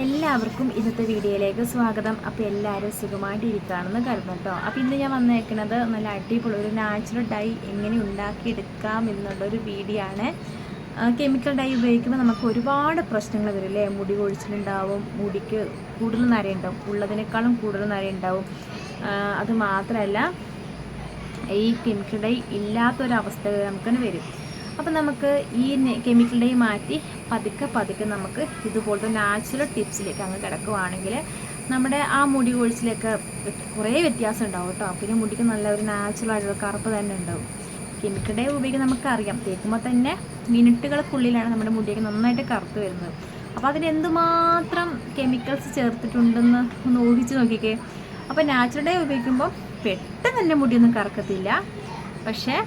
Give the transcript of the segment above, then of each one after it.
എല്ലാവർക്കും ഇന്നത്തെ വീഡിയോയിലേക്ക് സ്വാഗതം. അപ്പോൾ എല്ലാവരും സുഖമായിട്ട് ഇരിക്കുകയാണെന്ന് കരുതുന്നു കേട്ടോ. അപ്പോൾ ഇന്ന് ഞാൻ വന്നേക്കുന്നത് നല്ല അടിപൊളി ഒരു നാച്ചുറൽ ഡൈ എങ്ങനെ ഉണ്ടാക്കിയെടുക്കാം എന്നുള്ളൊരു വീഡിയോ ആണ്. കെമിക്കൽ ഡൈ ഉപയോഗിക്കുമ്പോൾ നമുക്ക് ഒരുപാട് പ്രശ്നങ്ങൾ വരും അല്ലേ. മുടി കൊഴിച്ചിലുണ്ടാവും, മുടിക്ക് കൂടുതൽ നരയുണ്ടാവും, ഉള്ളതിനേക്കാളും കൂടുതൽ നരയുണ്ടാവും. അത് മാത്രമല്ല ഈ കെമിക്കൽ ഡൈ ഇല്ലാത്തൊരവസ്ഥ നമുക്ക് വരും. അപ്പോൾ നമുക്ക് ഈ കെമിക്കൽ ഡൈ മാറ്റി പതുക്കെ നമുക്ക് ഇതുപോലത്തെ നാച്ചുറൽ ടിപ്സിലേക്ക് അങ്ങ് കിടക്കുവാണെങ്കിൽ നമ്മുടെ ആ മുടി കൊഴിച്ചിലൊക്കെ കുറേ വ്യത്യാസം ഉണ്ടാവും കേട്ടോ. പിന്നെ മുടിക്ക് നല്ല ഒരു നാച്ചുറൽ ആയിട്ടുള്ള കറുപ്പ് തന്നെ ഉണ്ടാവും. കെമിക്കൽ ഡൈ ഉപയോഗിക്കാൻ നമുക്കറിയാം, തേക്കുമ്പോൾ തന്നെ മിനിറ്റുകൾക്കുള്ളിലാണ് നമ്മുടെ മുടിയൊക്കെ നന്നായിട്ട് കറുത്ത് വരുന്നത്. അപ്പോൾ അതിന് എന്തുമാത്രം കെമിക്കൽസ് ചേർത്തിട്ടുണ്ടെന്ന് ഒന്ന് ഊഹിച്ച് നോക്കിക്കേ. അപ്പോൾ നാച്ചുറൽ ഡൈ ഉപയോഗിക്കുമ്പോൾ പെട്ടെന്ന് തന്നെ മുടിയൊന്നും കറക്കത്തില്ല. പക്ഷേ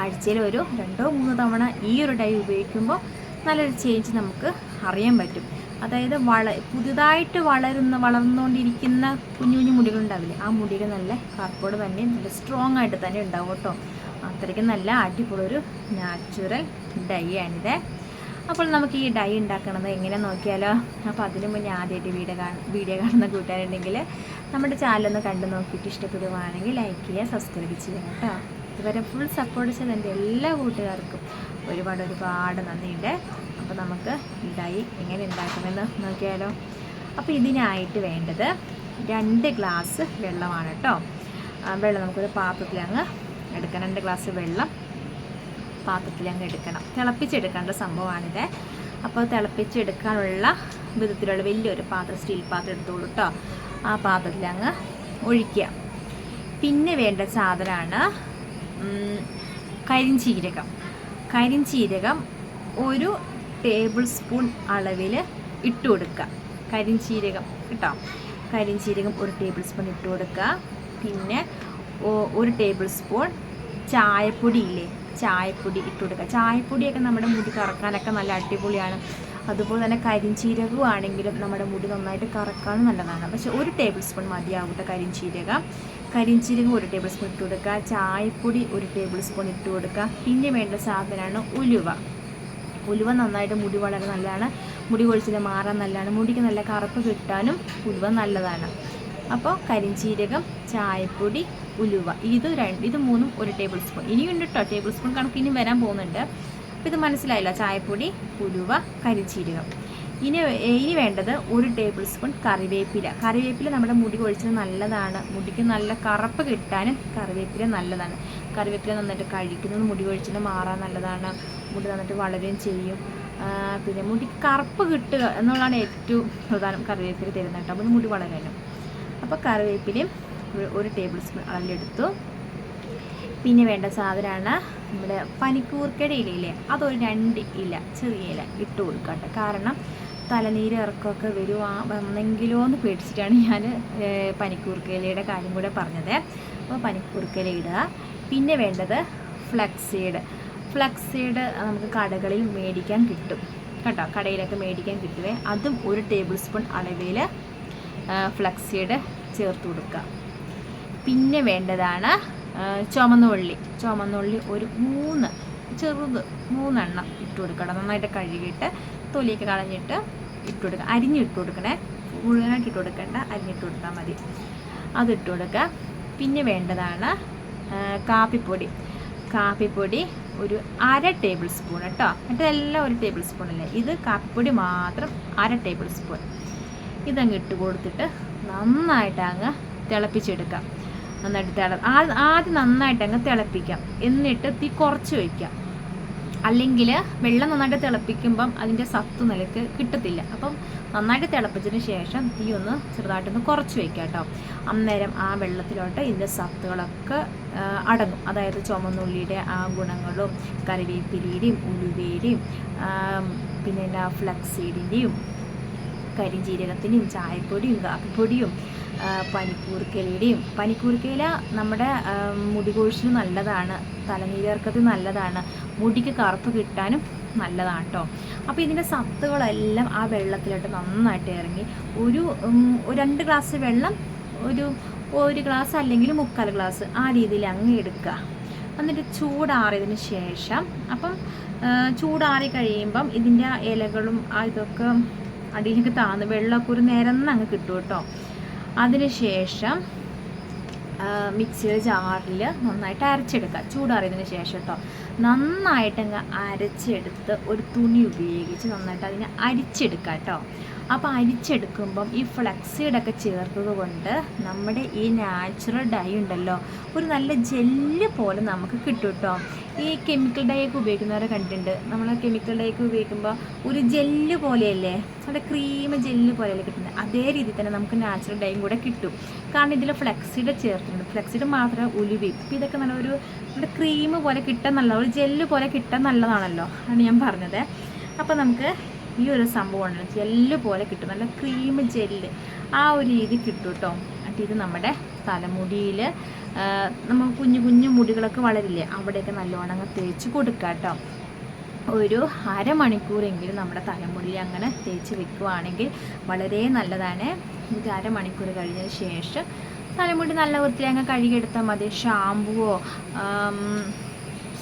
ആഴ്ചയിൽ ഒരു 2-3 തവണ ഈ ഒരു ഡൈ ഉപയോഗിക്കുമ്പോൾ നല്ലൊരു ചേഞ്ച് നമുക്ക് അറിയാൻ പറ്റും. അതായത് പുതുതായിട്ട് വളർന്നുകൊണ്ടിരിക്കുന്ന കുഞ്ഞു കുഞ്ഞു മുടികളുണ്ടാവില്ലേ, ആ മുടികൾ നല്ല കറുപ്പോട് തന്നെ നല്ല സ്ട്രോങ് ആയിട്ട് തന്നെ ഉണ്ടാവും കേട്ടോ. അത്രയ്ക്ക് നല്ല അടിപൊളി ഒരു നാച്ചുറൽ ഡൈ ആണിത്. അപ്പോൾ നമുക്ക് ഈ ഡൈ ഉണ്ടാക്കണത് എങ്ങനെ നോക്കിയാലോ. അപ്പോൾ അതിനു മുന്നേ ആദ്യമായിട്ട് വീഡിയോ കാണുന്ന കൂട്ടുകാരുണ്ടെങ്കിൽ നമ്മുടെ ചാനലൊന്ന് കണ്ടു നോക്കിയിട്ട് ഇഷ്ടപ്പെടുവാണെങ്കിൽ ലൈക്ക് ചെയ്യുക, സബ്സ്ക്രൈബ് ചെയ്യുക കേട്ടോ. ഇതുവരെ ഫുൾ സപ്പോർട്ട് ചെയ്ത എൻ്റെ എല്ലാ കൂട്ടുകാർക്കും ഒരുപാട് നന്ദിയുണ്ട്. അപ്പോൾ നമുക്ക് ഈ ഡൈ എങ്ങനെ ഉണ്ടാക്കുമെന്ന് നോക്കിയാലോ. അപ്പോൾ ഇതിനായിട്ട് വേണ്ടത് 2 ഗ്ലാസ് വെള്ളമാണ് കേട്ടോ. വെള്ളം നമുക്കൊരു പാത്രത്തിലങ്ങ് എടുക്കണം. 2 ഗ്ലാസ് വെള്ളം പാത്രത്തിലങ്ങ് എടുക്കണം. തിളപ്പിച്ചെടുക്കേണ്ട സംഭവമാണിത്. അപ്പോൾ തിളപ്പിച്ചെടുക്കാനുള്ള വിധത്തിലുള്ള വലിയൊരു പാത്രം, സ്റ്റീൽ പാത്രം എടുത്തോളൂ കേട്ടോ. ആ പാത്രത്തിലങ്ങ് ഒഴിക്കുക. പിന്നെ വേണ്ട സാധനമാണ് കരിഞ്ചീരകം. 1 ടേബിൾ സ്പൂൺ അളവിൽ ഇട്ട് കൊടുക്കുക. കരിഞ്ചീരകം കേട്ടോ. കരിഞ്ചീരകം 1 ടേബിൾ സ്പൂൺ ഇട്ട് കൊടുക്കുക. പിന്നെ 1 ടേബിൾ സ്പൂൺ ചായപ്പൊടിയില്ലേ, ചായപ്പൊടി ഇട്ട് കൊടുക്കുക. ചായപ്പൊടിയൊക്കെ നമ്മുടെ മുടി കറക്കാനൊക്കെ നല്ല അടിപൊളിയാണ്. അതുപോലെ തന്നെ കരിഞ്ചീരകവും ആണെങ്കിലും നമ്മുടെ മുടി നന്നായിട്ട് കറക്കാനും നല്ലതാണ്. പക്ഷെ 1 ടേബിൾ സ്പൂൺ മതിയാവട്ടെ കരിഞ്ചീരകം. 1 ടേബിൾ സ്പൂൺ ഇട്ട് കൊടുക്കുക. ചായപ്പൊടി 1 ടേബിൾ സ്പൂൺ ഇട്ട് കൊടുക്കുക. പിന്നെ വേണ്ട സാധനമാണ് ഉലുവ നന്നായിട്ട് മുടി വളരെ നല്ലതാണ്. മുടി കൊഴിച്ചിൽ മാറാൻ നല്ലതാണ്. മുടിക്ക് നല്ല കറുപ്പ് കിട്ടാനും ഉലുവ നല്ലതാണ്. അപ്പോൾ കരിഞ്ചീരകം, ചായപ്പൊടി, ഉലുവ, ഇത് 3 1 ടേബിൾ സ്പൂൺ. ഇനിയുണ്ട് കേട്ടോ, ടേബിൾ സ്പൂൺ കണക്ക് ഇനി വരാൻ പോകുന്നുണ്ട്. അപ്പോൾ ഇത് മനസ്സിലായല്ലോ, ചായപ്പൊടി, ഉലുവ, കരിഞ്ചീരകം. ഇനി വേണ്ടത് 1 ടേബിൾ സ്പൂൺ കറിവേപ്പില നമ്മുടെ മുടി കൊഴിച്ചിന് നല്ലതാണ്. മുടിക്ക് നല്ല കറുപ്പ് കിട്ടാനും കറിവേപ്പില നല്ലതാണ്. കറിവേപ്പില നന്നായിട്ട് കഴിക്കുന്നത് മുടി കൊഴിച്ചിന് മാറാൻ നല്ലതാണ്. മുടി നന്നായിട്ട് വളരുകയും ചെയ്യും. പിന്നെ മുടി കറുപ്പ് കിട്ടുക എന്നുള്ളതാണ് ഏറ്റവും പ്രധാനം കറിവേപ്പില തരുന്നത് കേട്ടോ. അപ്പോൾ മുടി വളരാനും. അപ്പോൾ കറിവേപ്പിലയും 1 ടേബിൾ സ്പൂൺ അളവിലെടുത്തു. പിന്നെ വേണ്ട സാധനമാണ് നമ്മുടെ പനിക്കൂർക്കയുടെ ഇലയില്ലേ, അതൊരു 2 ഇല, ചെറിയ ഇല ഇട്ട് കൊടുക്കട്ടെ. കാരണം തലനീര് ഇറക്കമൊക്കെ വന്നെങ്കിലോ എന്ന് പേടിച്ചിട്ടാണ് ഞാൻ പനിക്കൂർക്കയിലയുടെ കാര്യം കൂടെ പറഞ്ഞത്. അപ്പോൾ പനിക്കൂർക്കയില ഇടുക. പിന്നെ വേണ്ടത് ഫ്ലക്സ് സീഡ് നമുക്ക് കടകളിൽ മേടിക്കാൻ കിട്ടും കേട്ടോ. കടയിലൊക്കെ മേടിക്കാൻ കിട്ടുവേ. അതും 1 ടേബിൾ സ്പൂൺ അളവിൽ ഫ്ലക്സ് സീഡ് ചേർത്ത് കൊടുക്കുക. പിന്നെ വേണ്ടതാണ് ചുമന്നുള്ളി ഒരു 3 എണ്ണം ഇട്ട് കൊടുക്കണം. നന്നായിട്ട് കഴുകിയിട്ട് തൊലിയൊക്കെ കളഞ്ഞിട്ട് ഇട്ട് കൊടുക്കുക. അരിഞ്ഞിട്ട് കൊടുക്കണേ, മുഴുവനായിട്ട് ഇട്ട് കൊടുക്കേണ്ട, അരിഞ്ഞിട്ട് കൊടുത്താൽ മതി. അതിട്ട് കൊടുക്കുക. പിന്നെ വേണ്ടതാണ് കാപ്പിപ്പൊടി ഒരു 1/2 ടേബിൾ സ്പൂൺ കേട്ടോ. മറ്റെല്ലാം 1 ടേബിൾ സ്പൂൺ അല്ലേ, ഇത് കാപ്പിപ്പൊടി മാത്രം 1/2 ടേബിൾ സ്പൂൺ. ഇതങ്ങ് ഇട്ട് കൊടുത്തിട്ട് നന്നായിട്ട് അങ്ങ് തിളപ്പിച്ചെടുക്കാം. ആദ്യം നന്നായിട്ട് അങ്ങ് തിളപ്പിക്കാം. എന്നിട്ട് തീ കുറച്ച് വയ്ക്കാം. അല്ലെങ്കിൽ വെള്ളം നന്നായിട്ട് തിളപ്പിക്കുമ്പം അതിൻ്റെ സത്ത് നിലക്ക് കിട്ടത്തില്ല. അപ്പം നന്നായിട്ട് തിളപ്പിച്ചതിന് ശേഷം തീ ഒന്ന് ചെറുതായിട്ടൊന്ന് കുറച്ച് വയ്ക്കാം കേട്ടോ. അന്നേരം ആ വെള്ളത്തിലോട്ട് ഇതിൻ്റെ സത്തുകളൊക്കെ അടങ്ങും. അതായത് ചുമന്നുള്ളിയുടെ ആ ഗുണങ്ങളും കറിവേപ്പിലയുടെയും ഉലുവയുടെയും പിന്നെ ഫ്ലക്സ് സീഡിൻ്റെയും കരിഞ്ചീരകത്തിൻ്റെയും ചായപ്പൊടിയും കാപ്പിപ്പൊടിയും പനിക്കൂർക്കയില നമ്മുടെ മുടി കൊഴിച്ചിന് നല്ലതാണ്. തലനീരിറക്കത്തിന് നല്ലതാണ്. മുടിക്ക് കറുപ്പ് കിട്ടാനും നല്ലതാണ് കേട്ടോ. അപ്പോൾ ഇതിൻ്റെ സത്തുകളെല്ലാം ആ വെള്ളത്തിലോട്ട് നന്നായിട്ട് ഇറങ്ങി ഒരു 2 ഗ്ലാസ് വെള്ളം, ഒരു ഗ്ലാസ് അല്ലെങ്കിൽ 3/4 ഗ്ലാസ് ആ രീതിയിൽ അങ്ങ് എടുക്കുക. എന്നിട്ട് ചൂടാറിയതിന് ശേഷം അപ്പം ചൂടാറി കഴിയുമ്പം ഇതിൻ്റെ ഇലകളും ഇതൊക്കെ അടിയിലേക്ക് താന്ന് വെള്ളമൊക്കെ ഒരു നിരന്ന് അങ്ങ് കിട്ടും കേട്ടോ. അതിനുശേഷം മിക്സിയുടെ ജാറിൽ നന്നായിട്ട് അരച്ചെടുക്കുക, ചൂടാറിയതിന് ശേഷം കേട്ടോ. നന്നായിട്ടങ്ങ് അരച്ചെടുത്ത് ഒരു തുണി ഉപയോഗിച്ച് നന്നായിട്ട് അതിനെ അരിച്ചെടുക്കുക കേട്ടോ. അപ്പോൾ അരിച്ചെടുക്കുമ്പം ഈ ഫ്ലക്സീഡൊക്കെ ചേർത്തത് കൊണ്ട് നമ്മുടെ ഈ നാച്ചുറൽ ഡൈ ഉണ്ടല്ലോ ഒരു നല്ല ജെല്ല് പോലെ നമുക്ക് കിട്ടും കേട്ടോ. ഈ കെമിക്കൽ ഡൈ ഒക്കെ ഉപയോഗിക്കുന്നവരെ കണ്ടിട്ടുണ്ട്. നമ്മൾ കെമിക്കൽ ഡൈ ഒക്കെ ഉപയോഗിക്കുമ്പോൾ ഒരു ജെല്ല് പോലെയല്ലേ, നല്ല ക്രീം ജെല്ല് പോലെയല്ലേ കിട്ടുന്നത്. അതേ രീതിയിൽ തന്നെ നമുക്ക് നാച്ചുറൽ ഡൈയും കൂടെ കിട്ടും. കാരണം ഇതിൽ ഫ്ലക്സീഡ് ചേർത്തിട്ടുണ്ട്. ഫ്ലക്സീഡ് മാത്രമേ ഉലുവയും. അപ്പോൾ ഇതൊക്കെ നല്ല ഒരു ക്രീം പോലെ കിട്ടാൻ നല്ല ഒരു ജെല്ല് പോലെ കിട്ടാൻ നല്ലതാണല്ലോ, ആണ് ഞാൻ പറഞ്ഞത്. അപ്പോൾ നമുക്ക് ഈ ഒരു സംഭവമാണ് ജെല്ല് പോലെ കിട്ടും, നല്ല ക്രീം ജെല്ല് ആ ഒരു രീതി കിട്ടും കേട്ടോ. എന്നിട്ട് ഇത് നമ്മുടെ തലമുടിയിൽ നമ്മൾ കുഞ്ഞു കുഞ്ഞു മുടികളൊക്കെ വളരില്ലേ, അവിടെയൊക്കെ നല്ലോണം അങ്ങ് തേച്ച് കൊടുക്കുക കേട്ടോ. ഒരു അരമണിക്കൂറെങ്കിലും നമ്മുടെ തലമുടിയിൽ അങ്ങനെ തേച്ച് വെക്കുകയാണെങ്കിൽ വളരെ നല്ലതാണ്. ഇത് അരമണിക്കൂർ കഴിഞ്ഞതിന് ശേഷം തലമുടി നല്ല വൃത്തിയിൽ അങ്ങ് കഴുകിയെടുത്താൽ മതി. ഷാമ്പുവോ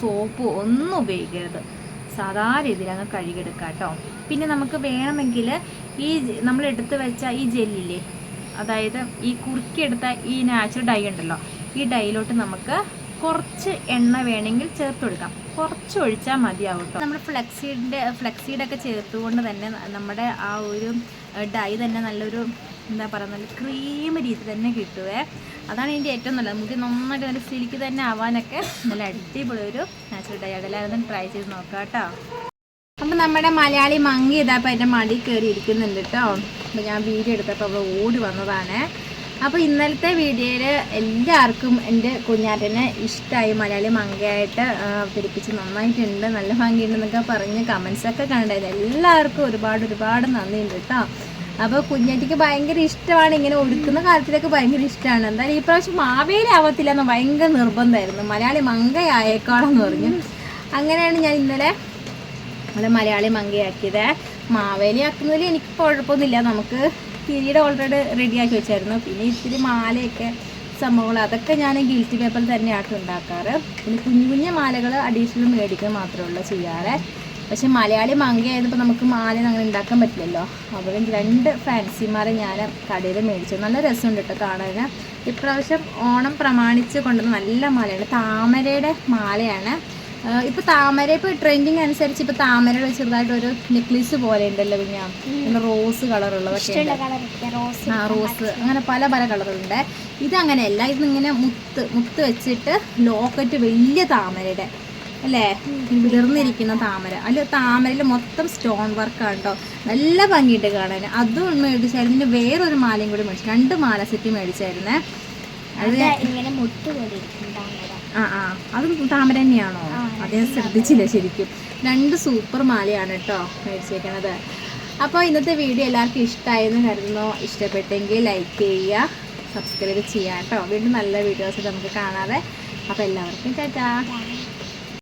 സോപ്പോ ഒന്നും ഉപയോഗിക്കരുത്, സാധാ രീതിയിൽ അങ്ങ് കഴുകിയെടുക്കുക കേട്ടോ. പിന്നെ നമുക്ക് വേണമെങ്കിൽ ഈ നമ്മൾ എടുത്ത് വെച്ച ഈ ജെല്ലില്ലേ, അതായത് ഈ കുറുക്കിയെടുത്ത ഈ നാച്ചുറൽ ഡൈ ഉണ്ടല്ലോ, ഈ ഡൈയിലോട്ട് നമുക്ക് കുറച്ച് എണ്ണ വേണമെങ്കിൽ ചേർത്ത് കൊടുക്കാം. കുറച്ച് ഒഴിച്ചാൽ മതിയാവും കേട്ടോ. നമ്മൾ ഫ്ലെക്സീഡൊക്കെ ചേർത്തുകൊണ്ട് തന്നെ നമ്മുടെ ആ ഒരു ഡൈ തന്നെ നല്ലൊരു എന്താ പറയുക, നല്ല ക്രീം രീതി തന്നെ കിട്ടുവേ. അതാണ് ഇതിൻ്റെ ഏറ്റവും നല്ലത്. മുടി നന്നായിട്ട് നല്ല സിൽക്ക് തന്നെ ആവാനൊക്കെ നല്ല അടിപൊളി ഒരു നാച്ചുറൽ ഡൈ. അതെല്ലാവരും ട്രൈ ചെയ്ത് നോക്കാം കേട്ടോ. അപ്പം നമ്മുടെ മലയാളി മങ്കി ഇതാപ്പോൾ എൻ്റെ മടി കയറി ഇരിക്കുന്നുണ്ട് കേട്ടോ. അപ്പോൾ ഞാൻ വീഡിയോ എടുത്തപ്പോൾ അവൾ ഓടി വന്നതാണ്. അപ്പോൾ ഇന്നലത്തെ വീഡിയോയിൽ എല്ലാവർക്കും എൻ്റെ കുഞ്ഞാറ്റനെ ഇഷ്ടമായി, മലയാളി മങ്കയായിട്ട് അവതരിപ്പിച്ച് നന്നായിട്ടുണ്ട്, നല്ല ഭംഗിയുണ്ടെന്നൊക്കെ പറഞ്ഞ് കമൻസൊക്കെ കണ്ടായിരുന്നു. എല്ലാവർക്കും ഒരുപാട് നന്ദിയുണ്ട് കേട്ടോ. അപ്പോൾ കുഞ്ഞാറ്റിക്ക് ഭയങ്കര ഇഷ്ടമാണ്, ഇങ്ങനെ ഒടുക്കുന്ന കാര്യത്തിലൊക്കെ ഭയങ്കര ഇഷ്ടമാണ്. എന്തായാലും ഈ പ്രാവശ്യം മാവേലി ആവത്തില്ല എന്ന് ഭയങ്കര നിർബന്ധമായിരുന്നു, മലയാളി മങ്കയായേക്കാളെന്ന് പറഞ്ഞു. അങ്ങനെയാണ് ഞാൻ ഇന്നലെ മലയാളി മങ്കയാക്കിയത്. മാവേലി ആക്കുന്നതിൽ എനിക്ക് കുഴപ്പമൊന്നുമില്ല, നമുക്ക് കിരീടം ഓൾറെഡി റെഡിയാക്കി വെച്ചായിരുന്നു. പിന്നെ ഇത്തിരി മാലയൊക്കെ സംഭവങ്ങൾ അതൊക്കെ ഞാൻ ഗിൽറ്റ് പേപ്പറിൽ തന്നെയാണ് ഉണ്ടാക്കാറ്. പിന്നെ കുഞ്ഞു കുഞ്ഞു മാലകൾ അഡീഷണൽ മേടിക്കുക മാത്രമേ ഉള്ളൂ ചെയ്യാറ്. പക്ഷെ മലയാളി മങ്കയായതിപ്പോൾ നമുക്ക് മാല അങ്ങനെ ഉണ്ടാക്കാൻ പറ്റില്ലല്ലോ. അതുപോലെ 2 ഫാൻസിമാരെ ഞാൻ കടയിൽ മേടിച്ചു. നല്ല രസമുണ്ട് കേട്ടോ കാണാൻ. ഇപ്രാവശ്യം ഓണം പ്രമാണിച്ച് കൊണ്ടുവന്ന നല്ല മാലയാണ്, താമരയുടെ മാലയാണ്. ഇപ്പോൾ താമര ഇപ്പോൾ ട്രെൻഡിങ് അനുസരിച്ച് ഇപ്പോൾ താമരയുടെ ചെറുതായിട്ടൊരു നെക്ലേസ് പോലെ ഉണ്ടല്ലോ, പിന്നെ റോസ് കളറുള്ളതൊക്കെ, റോസ് അങ്ങനെ പല കളറുണ്ട്. ഇതങ്ങനെയല്ല, ഇതിങ്ങനെ മുത്ത് വെച്ചിട്ട് ലോക്കറ്റ് വലിയ താമരയുടെ അല്ലേ, വിടർന്നിരിക്കുന്ന താമര. അതിൽ താമരയിൽ മൊത്തം സ്റ്റോൺ വർക്കാണ് കേട്ടോ, നല്ല ഭംഗിയിട്ട് കാണാൻ. അതും മേടിച്ചായിരുന്നു. പിന്നെ വേറൊരു മാലയും കൂടി മേടിച്ചു, 2 മാല സെറ്റ് മേടിച്ചായിരുന്നേ. അത് ഇങ്ങനെ മുട്ട് പോലെ അതും താമര തന്നെയാണോ? അത് ഞാൻ ശ്രദ്ധിച്ചില്ല ശരിക്കും. 2 സൂപ്പർ മാലയാണ് കേട്ടോ മേടിച്ചേക്കണത്. അപ്പോൾ ഇന്നത്തെ വീഡിയോ എല്ലാവർക്കും ഇഷ്ടമായെന്ന് കരുതുന്നു. ഇഷ്ടപ്പെട്ടെങ്കിൽ ലൈക്ക് ചെയ്യുക, സബ്സ്ക്രൈബ് ചെയ്യുക കേട്ടോ. വീണ്ടും നല്ല വീഡിയോസ് നമുക്ക് കാണാതെ. അപ്പോൾ എല്ലാവർക്കും ടാറ്റാ.